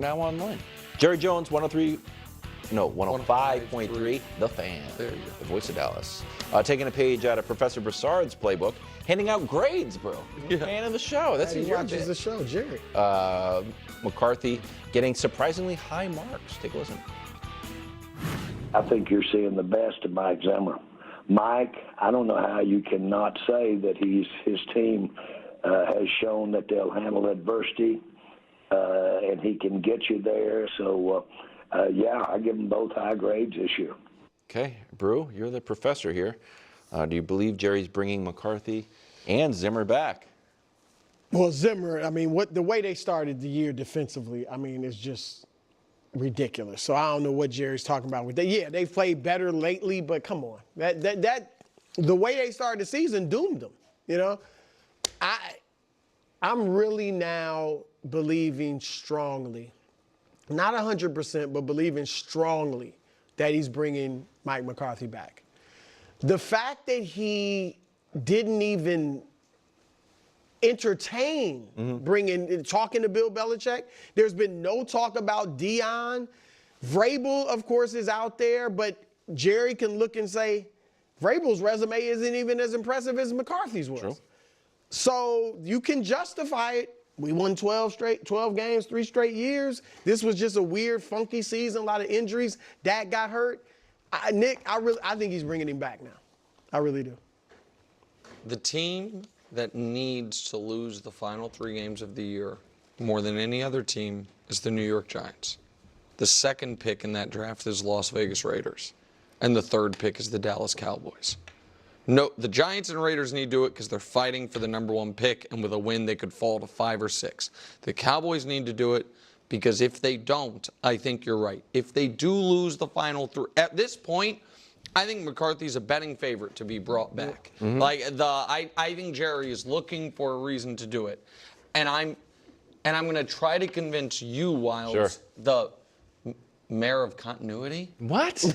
Now online. Jerry Jones, 105.3, The Fan. There you go. The voice of Dallas. Taking a page out of Professor Broussard's playbook, handing out grades, bro. You're a fan of the show. That's He your watches bit. the show, Jerry. McCarthy getting surprisingly high marks. Take a listen. I think you're seeing the best of Mike Zimmer. Mike, I don't know how you cannot say that his team has shown that they'll handle adversity and he can get you there. So, yeah, I give them both high grades this year. Okay, Brew, you're the professor here. Do you believe Jerry's bringing McCarthy and Zimmer back? Well, Zimmer, I mean, the way they started the year defensively, I mean, is just ridiculous. So I don't know what Jerry's talking about with that. Yeah, they've played better lately, but come on. That the way they started the season doomed them, you know? I'm really now believing strongly, not 100%, but believing strongly that he's bringing Mike McCarthy back. The fact that he didn't even entertain talking to Bill Belichick. There's been no talk about Dion. Vrabel, of course, is out there, but Jerry can look and say, Vrabel's resume isn't even as impressive as McCarthy's was. True. So you can justify it. We won 12 games, 3 straight years. This was just a weird, funky season, a lot of injuries. Dak got hurt. Nick, I think he's bringing him back now. I really do. The team that needs to lose the final 3 games of the year more than any other team is the New York Giants. The second pick in that draft is Las Vegas Raiders. And the third pick is the Dallas Cowboys. No, the Giants and Raiders need to do it because they're fighting for the number 1 pick, and with a win, they could fall to 5 or 6. The Cowboys need to do it because if they don't, I think you're right. If they do lose the final 3, at this point, I think McCarthy's a betting favorite to be brought back. I think Jerry is looking for a reason to do it, and I'm going to try to convince you, Wiles, the mayor of continuity. What? So,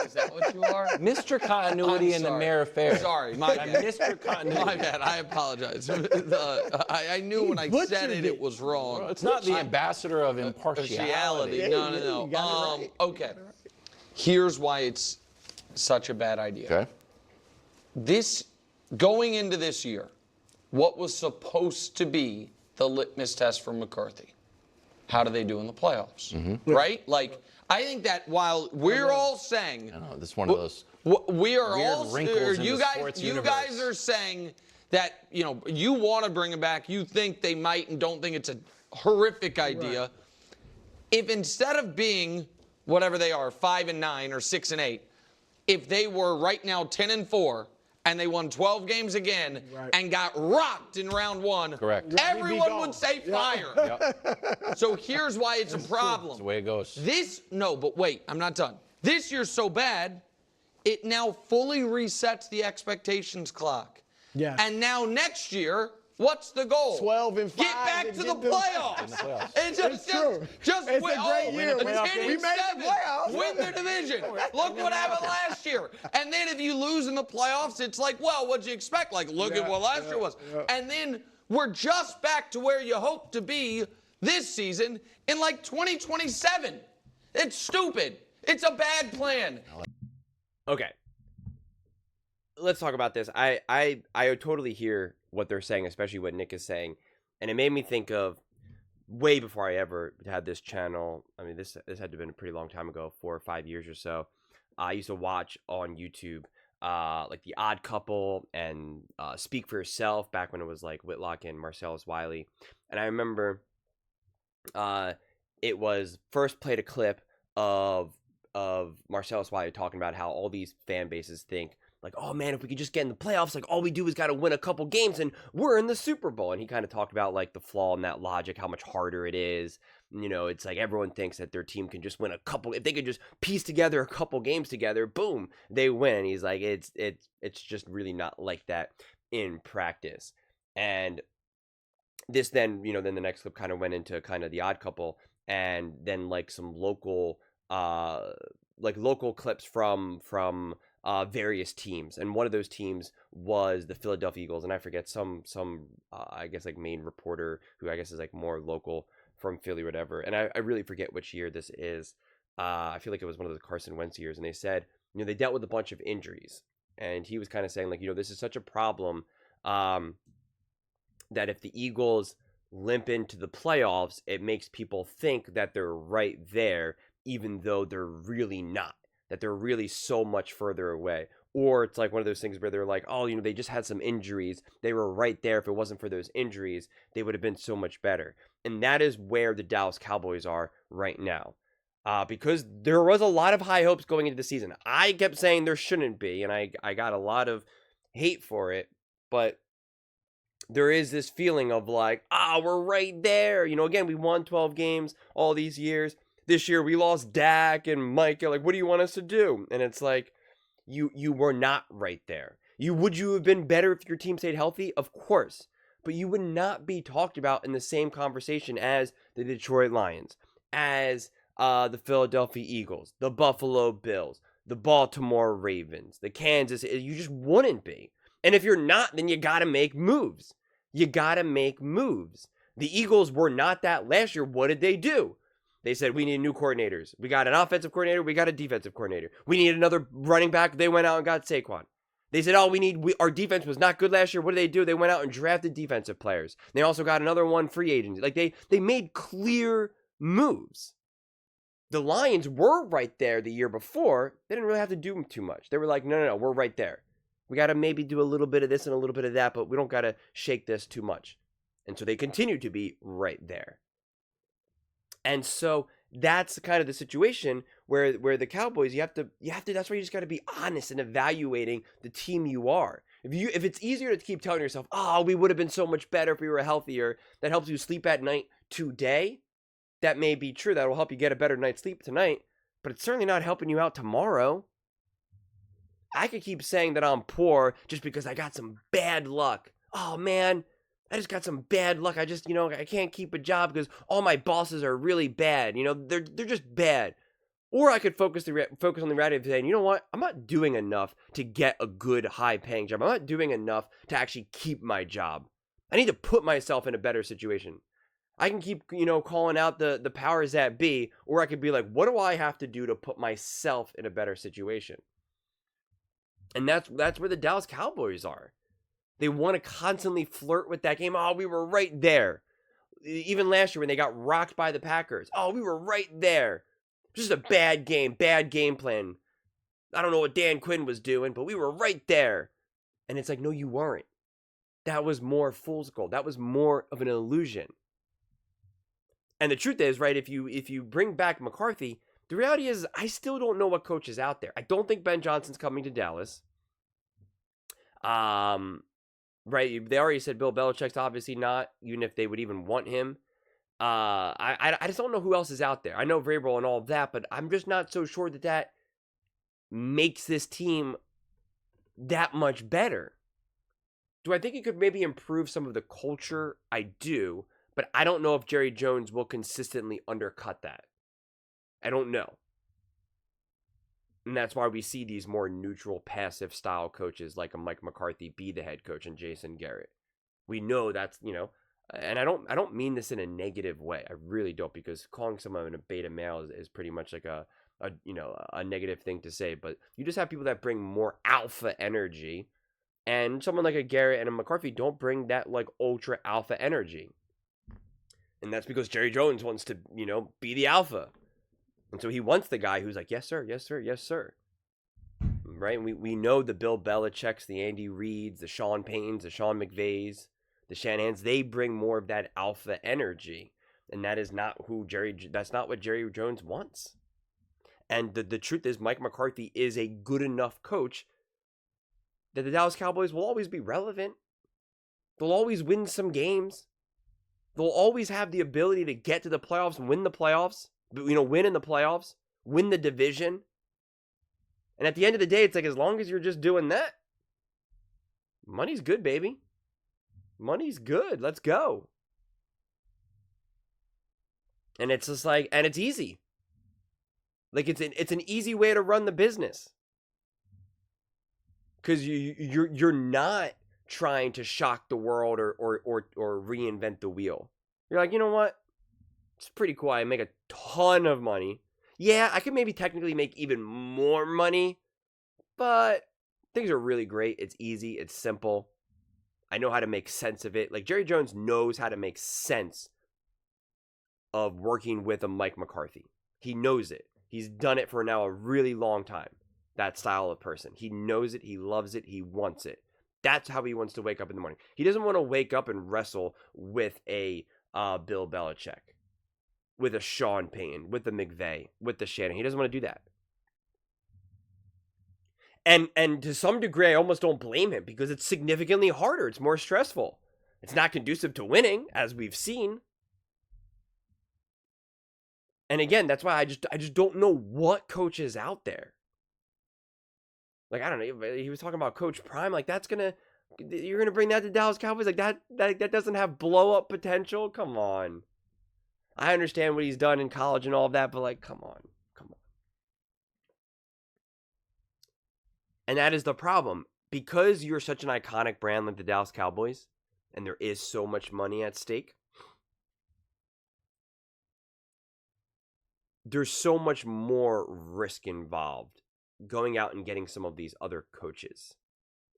is that what you are? Mr. Continuity and the Mayor of Fair. Sorry, my bad. Mr. Continuity. My bad. I apologize. I knew when I said it was wrong. Well, it's not the ambassador of impartiality. No. You got it right. Okay. Here's why it's such a bad idea. Okay. Going into this year, what was supposed to be the litmus test for McCarthy? How do they do in the playoffs? Right? Like, I think that while we're all saying, I know, this is one of those we are weird all wrinkles in you the guys sports you universe. guys are saying that you want to bring him back, you think they might and don't think it's a horrific idea. Right. If instead of being whatever they are, 5-9 or 6-8, if they were right now 10-4 and they won 12 games again and got rocked in round 1, correct, everyone would say fire. So here's why it's a problem. That's the way it goes. But wait, I'm not done. This year's so bad, it now fully resets the expectations clock. Yeah. And now next year, what's the goal? 12-5. Get back to the playoffs. It's true. Just It's win. a great year. A We 10-7. made the playoffs. Win the division. Look what happened last year. And then if you lose in the playoffs, it's like, well, what'd you expect? Like, look at what last year was. And then we're just back to where you hope to be this season in like 2027. It's stupid. It's a bad plan. Okay. Let's talk about this. I totally hear what they're saying, especially what Nick is saying. And it made me think of way before I ever had this channel. I mean, this had to have been a pretty long time ago, 4 or 5 years or so. I used to watch on YouTube like The Odd Couple and Speak for Yourself back when it was like Whitlock and Marcellus Wiley. And I remember it was first played a clip of Marcellus Wiley talking about how all these fan bases think, like, oh man, if we could just get in the playoffs, like all we do is got to win a couple games and we're in the Super Bowl. And he kind of talked about like the flaw in that logic, how much harder it is. It's like everyone thinks that their team can just win a couple. If they could just piece together a couple games together, boom, they win. And he's like, it's just really not like that in practice. And this then, then the next clip kind of went into kind of The Odd Couple, and then like some local clips from various teams, and one of those teams was the Philadelphia Eagles, and I forget some I guess like main reporter who I guess is like more local from Philly or whatever. And I really forget which year this is. I feel like it was one of the Carson Wentz years. And they said, they dealt with a bunch of injuries. And he was kind of saying, like, this is such a problem that if the Eagles limp into the playoffs, it makes people think that they're right there, even though they're really not, that they're really so much further away. Or it's like one of those things where they're like, oh, they just had some injuries. They were right there. If it wasn't for those injuries, they would have been so much better. And that is where the Dallas Cowboys are right now. Because there was a lot of high hopes going into the season. I kept saying there shouldn't be, and I got a lot of hate for it. But there is this feeling of like, we're right there. Again, we won 12 games all these years. This year we lost Dak and Micah. Like, what do you want us to do? And it's like, you were not right there. Would you have been better if your team stayed healthy? Of course. But you would not be talked about in the same conversation as the Detroit Lions, as the Philadelphia Eagles, the Buffalo Bills, the Baltimore Ravens, the Kansas. You just wouldn't be. And if you're not, then you got to make moves. You got to make moves. The Eagles were not that last year. What did they do? They said, we need new coordinators. We got an offensive coordinator. We got a defensive coordinator. We need another running back. They went out and got Saquon. They said, our defense was not good last year. What did they do? They went out and drafted defensive players. They also got another one free agent. Like they made clear moves. The Lions were right there the year before. They didn't really have to do too much. They were like, no, we're right there. We got to maybe do a little bit of this and a little bit of that, but we don't got to shake this too much. And so they continue to be right there. And so that's kind of the situation where the Cowboys, you have to, that's why you just got to be honest in evaluating the team you are. If it's easier to keep telling yourself, we would have been so much better if we were healthier, that helps you sleep at night today, that may be true. That will help you get a better night's sleep tonight, but it's certainly not helping you out tomorrow. I could keep saying that I'm poor just because I got some bad luck. Oh, man, I just got some bad luck. I just, I can't keep a job because all my bosses are really bad. They're just bad. Or I could focus on the reality of saying, you know what? I'm not doing enough to get a good, high-paying job. I'm not doing enough to actually keep my job. I need to put myself in a better situation. I can keep, calling out the powers that be, or I could be like, what do I have to do to put myself in a better situation? And that's where the Dallas Cowboys are. They want to constantly flirt with that game. We were right there. Even last year when they got rocked by the Packers. We were right there. Just a bad game plan. I don't know what Dan Quinn was doing, but we were right there. And it's like, no, you weren't. That was more fool's gold. That was more of an illusion. And the truth is, right, if you bring back McCarthy, the reality is I still don't know what coach is out there. I don't think Ben Johnson's coming to Dallas. Right, they already said Bill Belichick's obviously not, even if they would even want him. I just don't know who else is out there. I know Vrabel and all of that, but I'm just not so sure that makes this team that much better. Do I think it could maybe improve some of the culture? I do, but I don't know if Jerry Jones will consistently undercut that. I don't know. And that's why we see these more neutral, passive style coaches like a Mike McCarthy be the head coach and Jason Garrett. We know that's, and I don't mean this in a negative way. I really don't, because calling someone a beta male is pretty much like a negative thing to say. But you just have people that bring more alpha energy, and someone like a Garrett and a McCarthy don't bring that like ultra alpha energy. And that's because Jerry Jones wants to, be the alpha. And so he wants the guy who's like, yes, sir, yes, sir, yes, sir. Right? And we know the Bill Belichick's, the Andy Reid's, the Sean Payton's, the Sean McVay's, the Shanahans. They bring more of that alpha energy. And that is not that's not what Jerry Jones wants. And the truth is, Mike McCarthy is a good enough coach that the Dallas Cowboys will always be relevant. They'll always win some games. They'll always have the ability to get to the playoffs and win the playoffs. Win in the playoffs, win the division. And at the end of the day, it's like, as long as you're just doing that, money's good, baby. Money's good. Let's go. And it's just like, and it's easy. Like it's an easy way to run the business. Because you're not trying to shock the world or reinvent the wheel. You're like, you know what? It's pretty cool. I make a ton of money. Yeah, I could maybe technically make even more money, but things are really great. It's easy. It's simple. I know how to make sense of it. Like, Jerry Jones knows how to make sense of working with a Mike McCarthy. He knows it. He's done it for now a really long time, that style of person. He knows it. He loves it. He wants it. That's how he wants to wake up in the morning. He doesn't want to wake up and wrestle with a Bill Belichick, with a Sean Payton, with the McVay, with the Shannon. He doesn't want to do that. And to some degree, I almost don't blame him, because it's significantly harder. It's more stressful. It's not conducive to winning, as we've seen. And again, that's why I just don't know what coach is out there. Like, I don't know. He was talking about Coach Prime. Like, you're gonna bring that to Dallas Cowboys? Like, that doesn't have blow up potential? Come on. I understand what he's done in college and all of that, but like, come on. And that is the problem. Because you're such an iconic brand like the Dallas Cowboys, and there is so much money at stake, there's so much more risk involved going out and getting some of these other coaches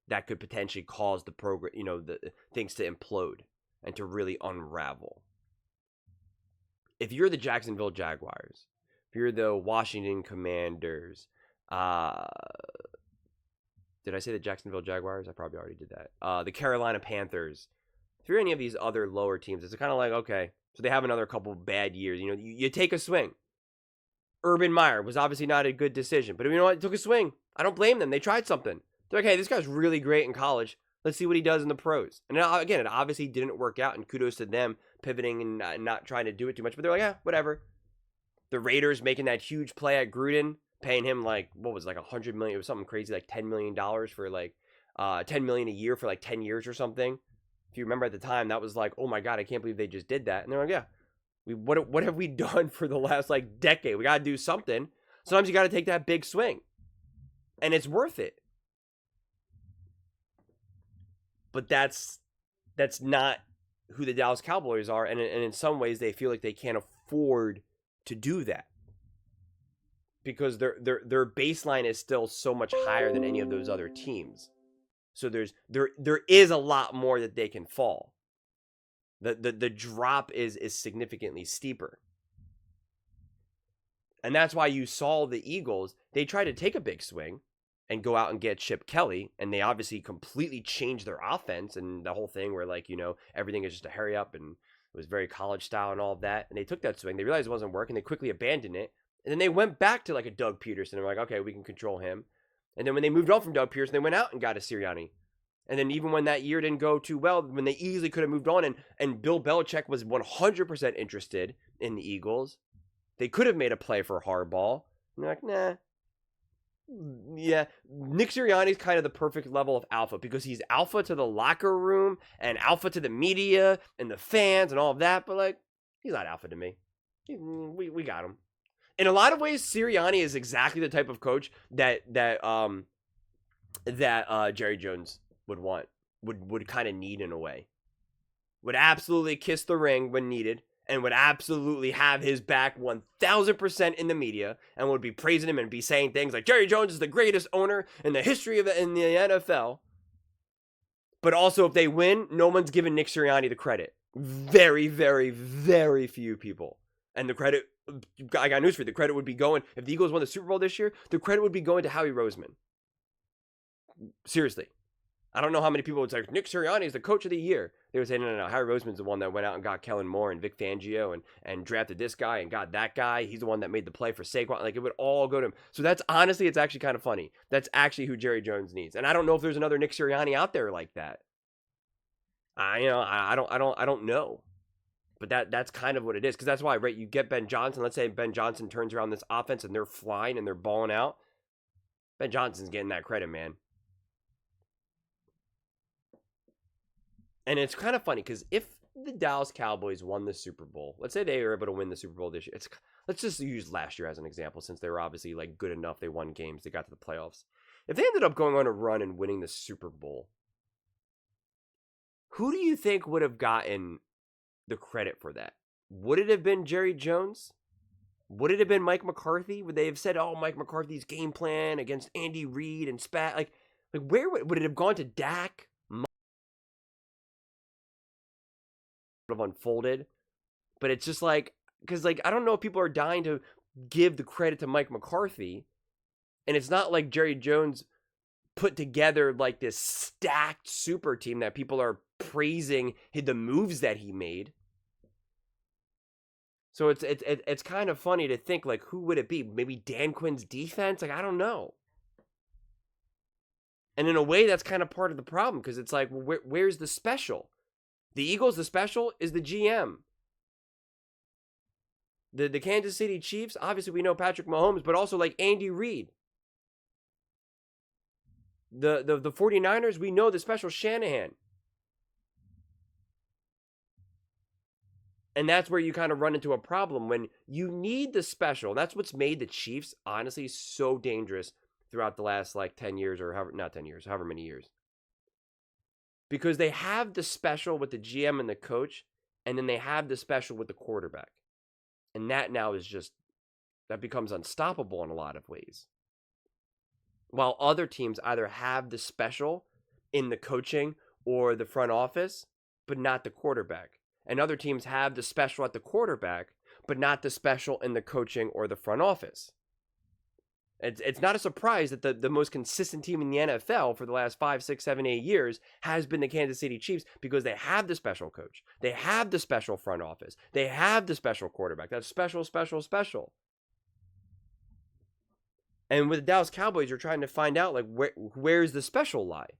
that could potentially cause the program, the things to implode and to really unravel. If you're the Jacksonville Jaguars, if you're the Washington Commanders, did I say the Jacksonville Jaguars? I probably already did that. The Carolina Panthers. If you're any of these other lower teams, it's kind of like, okay, so they have another couple bad years. You take a swing. Urban Meyer was obviously not a good decision, but you know what? He took a swing. I don't blame them. They tried something. They're like, hey, this guy's really great in college. Let's see what he does in the pros. And again, it obviously didn't work out, and kudos to them pivoting and not trying to do it too much. But they're like, yeah, whatever. The Raiders making that huge play at Gruden, paying him like, what was it, like $100 million? It was something crazy, like $10 million for like $10 million a year for like 10 years or something. If you remember at the time, that was like, oh my God, I can't believe they just did that. And they're like, yeah. What have we done for the last like decade? We got to do something. Sometimes you got to take that big swing, and it's worth it. But that's not who the Dallas Cowboys are, and in some ways they feel like they can't afford to do that, because their baseline is still so much higher than any of those other teams. So there is a lot more that they can fall. The drop is significantly steeper. And that's why you saw the Eagles, they tried to take a big swing and go out and get Chip Kelly, and they obviously completely changed their offense and the whole thing where, like, everything is just a hurry up, and it was very college style and all of that. And they took that swing, they realized it wasn't working, they quickly abandoned it, and then they went back to like a Doug Peterson, and were like, okay, we can control him. And then when they moved on from Doug Peterson, they went out and got a Sirianni. And then even when that year didn't go too well, when they easily could have moved on, and Bill Belichick was 100% interested in the Eagles, they could have made a play for Harbaugh. And they're like, nah. Yeah, Nick Sirianni's kind of the perfect level of alpha, because he's alpha to the locker room and alpha to the media and the fans and all of that, but like, he's not alpha to me. We got him. In a lot of ways, Sirianni is exactly the type of coach that Jerry Jones would kind of need in a way. Would absolutely kiss the ring when needed, and would absolutely have his back 1000% in the media, and would be praising him and be saying things like Jerry Jones is the greatest owner in the history of in the NFL. But also, if they win, no one's giving Nick Sirianni the credit. Very, very, very few people. And the credit, I got news for you, the credit would be going, if the Eagles won the Super Bowl this year, the credit would be going to Howie Roseman. Seriously. I don't know how many people would say, Nick Sirianni is the coach of the year. They would say, no, Howie Roseman's the one that went out and got Kellen Moore and Vic Fangio and drafted this guy and got that guy. He's the one that made the play for Saquon. Like, it would all go to him. So that's, honestly, it's actually kind of funny. That's actually who Jerry Jones needs. And I don't know if there's another Nick Sirianni out there like that. I don't know. But that's kind of what it is. Because that's why, right, you get Ben Johnson. Let's say Ben Johnson turns around this offense and they're flying and they're balling out. Ben Johnson's getting that credit, man. And it's kind of funny because if the Dallas Cowboys won the Super Bowl, let's say they were able to win the Super Bowl this year. Let's just use last year as an example, since they were obviously like good enough. They won games. They got to the playoffs. If they ended up going on a run and winning the Super Bowl, who do you think would have gotten the credit for that? would it have been Jerry Jones? Would it have been Mike McCarthy? Would they have said, "Oh, Mike McCarthy's game plan against Andy Reid and Spat"? Like where would it have gone to Dak? Would have unfolded, but it's just like because like I don't know if people are dying to give the credit to Mike McCarthy, and it's not like Jerry Jones put together like this stacked super team that people are praising the moves that he made. So it's kind of funny to think like who would it be? Maybe Dan Quinn's defense? Like I don't know. And in a way that's kind of part of the problem because it's like well, where's the special? The Eagles, the special is the GM. The Kansas City Chiefs, obviously we know Patrick Mahomes, but also like Andy Reid. The 49ers, we know the special Shanahan. And that's where you kind of run into a problem when you need the special. That's what's made the Chiefs, honestly, so dangerous throughout the last like 10 years or however, not 10 years, however many years. Because they have the special with the GM and the coach, and then they have the special with the quarterback. And that now is just, that becomes unstoppable in a lot of ways. While other teams either have the special in the coaching or the front office, but not the quarterback. And other teams have the special at the quarterback, but not the special in the coaching or the front office. It's not a surprise that the most consistent team in the NFL for the last 5, 6, 7, 8 years has been the Kansas City Chiefs because they have the special coach. They have the special front office. They have the special quarterback. That's special, special, special. And with the Dallas Cowboys, you're trying to find out like where's the special lie.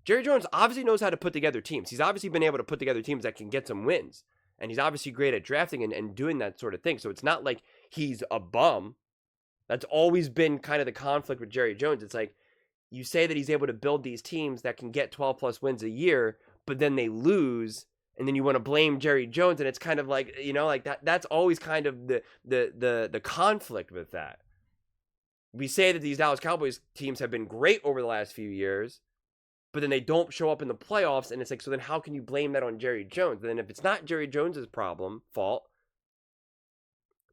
Jerry Jones obviously knows how to put together teams. He's obviously been able to put together teams that can get some wins. And he's obviously great at drafting and doing that sort of thing. So it's not like he's a bum. That's always been kind of the conflict with Jerry Jones. It's like you say that he's able to build these teams that can get 12 plus wins a year, but then they lose. And then you want to blame Jerry Jones. And it's kind of like, you know, like that's always kind of the conflict with that. We say that these Dallas Cowboys teams have been great over the last few years, but then they don't show up in the playoffs, and it's like, so then how can you blame that on Jerry Jones? And then if it's not Jerry Jones's fault,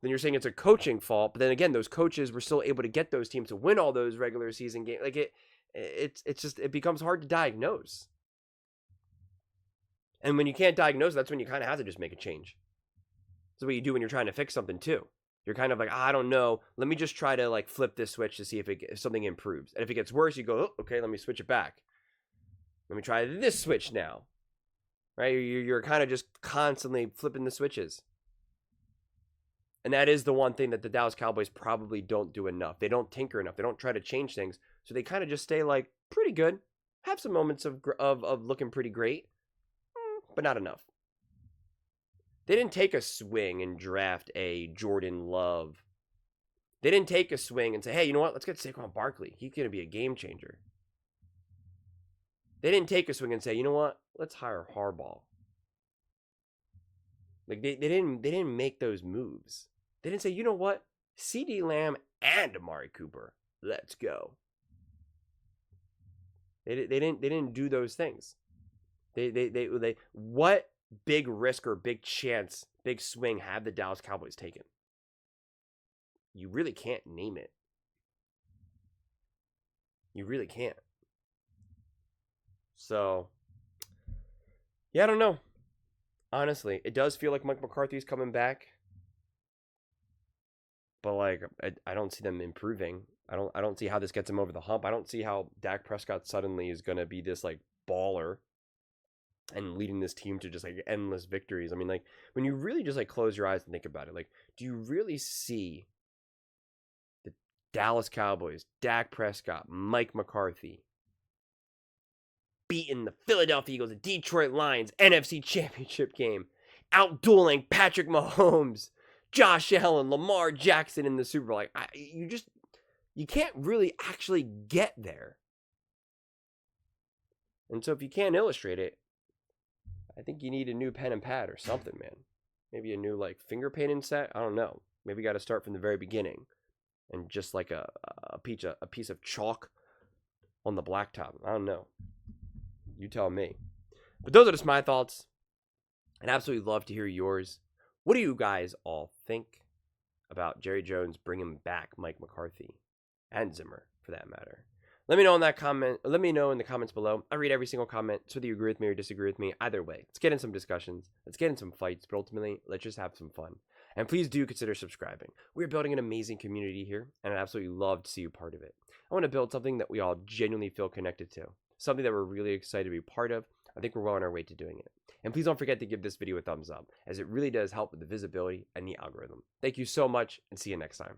then you're saying it's a coaching fault. But then again, those coaches were still able to get those teams to win all those regular season games. Like it becomes hard to diagnose. And when you can't diagnose, that's when you kind of have to just make a change. That's what you do when you're trying to fix something too. You're kind of like, I don't know. Let me just try to like flip this switch to see if something improves. And if it gets worse, you go, oh, okay, let me switch it back. Let me try this switch now. Right? You're kind of just constantly flipping the switches. And that is the one thing that the Dallas Cowboys probably don't do enough. They don't tinker enough. They don't try to change things. So they kind of just stay like pretty good. Have some moments of looking pretty great, but not enough. They didn't take a swing and draft a Jordan Love. They didn't take a swing and say, hey, you know what? Let's get Saquon Barkley. He's going to be a game changer. They didn't take a swing and say, you know what? Let's hire Harbaugh. Like they didn't make those moves. They didn't say, you know what? CeeDee Lamb and Amari Cooper. Let's go. They didn't do those things. They what big risk or big chance, big swing have the Dallas Cowboys taken? You really can't name it. You really can't. So, yeah, I don't know. Honestly, it does feel like Mike McCarthy's coming back. But like I don't see them improving. I don't see how this gets them over the hump. I don't see how Dak Prescott suddenly is going to be this like baller and leading this team to just like endless victories. I mean, like when you really just like close your eyes and think about it, like do you really see the Dallas Cowboys, Dak Prescott, Mike McCarthy beating the Philadelphia Eagles, the Detroit Lions, NFC Championship game, outdueling Patrick Mahomes, Josh Allen, Lamar Jackson in the Super Bowl? Like you can't really actually get there. And so if you can't illustrate it, I think you need a new pen and pad or something, man. Maybe a new like finger painting set. I don't know. Maybe you got to start from the very beginning, and just like a piece of chalk on the blacktop. I don't know. You tell me. But those are just my thoughts. I'd absolutely love to hear yours. What do you guys all think about Jerry Jones bringing back Mike McCarthy and Zimmer, for that matter? Let me know in that comment. Let me know in the comments below. I read every single comment, so whether you agree with me or disagree with me, either way, let's get in some discussions. Let's get in some fights, but ultimately, let's just have some fun. And please do consider subscribing. We're building an amazing community here, and I'd absolutely love to see you part of it. I want to build something that we all genuinely feel connected to, something that we're really excited to be part of. I think we're well on our way to doing it. And please don't forget to give this video a thumbs up, as it really does help with the visibility and the algorithm. Thank you so much, and see you next time.